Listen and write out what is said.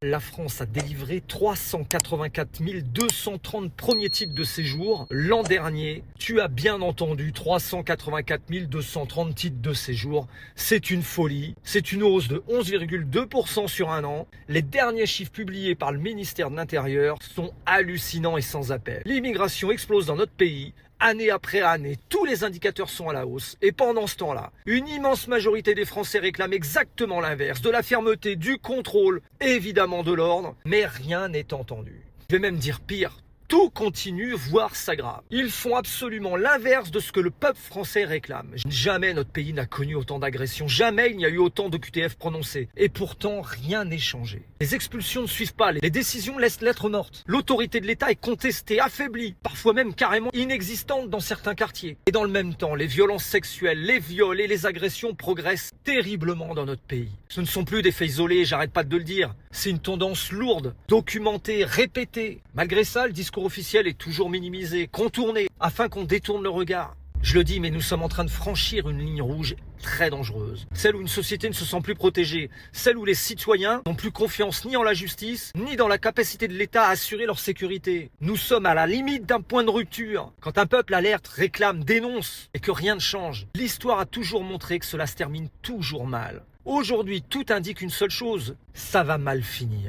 La France a délivré 384 230 premiers titres de séjour l'an dernier. Tu as bien entendu, 384 230 titres de séjour. C'est une folie. C'est une hausse de 11,2% sur un an. Les derniers chiffres publiés par le ministère de l'Intérieur sont hallucinants et sans appel. L'immigration explose dans notre pays. Année après année, tous les indicateurs sont à la hausse. Et pendant ce temps-là, une immense majorité des Français réclament exactement l'inverse, de la fermeté, du contrôle, et évidemment de l'ordre, mais rien n'est entendu. Je vais même dire pire. Tout continue, voire s'aggrave. Ils font absolument l'inverse de ce que le peuple français réclame. Jamais notre pays n'a connu autant d'agressions, jamais il n'y a eu autant d'OQTF prononcés. Et pourtant, rien n'est changé. Les expulsions ne suivent pas, les décisions laissent lettre morte. L'autorité de l'État est contestée, affaiblie, parfois même carrément inexistante dans certains quartiers. Et dans le même temps, les violences sexuelles, les viols et les agressions progressent terriblement dans notre pays. Ce ne sont plus des faits isolés, j'arrête pas de le dire. C'est une tendance lourde, documentée, répétée. Malgré ça, le discours officiel est toujours minimisé, contourné, afin qu'on détourne le regard. Je le dis, mais nous sommes en train de franchir une ligne rouge très dangereuse. Celle où une société ne se sent plus protégée. Celle où les citoyens n'ont plus confiance ni en la justice, ni dans la capacité de l'État à assurer leur sécurité. Nous sommes à la limite d'un point de rupture. Quand un peuple alerte, réclame, dénonce, et que rien ne change, l'histoire a toujours montré que cela se termine toujours mal. Aujourd'hui, tout indique une seule chose, ça va mal finir.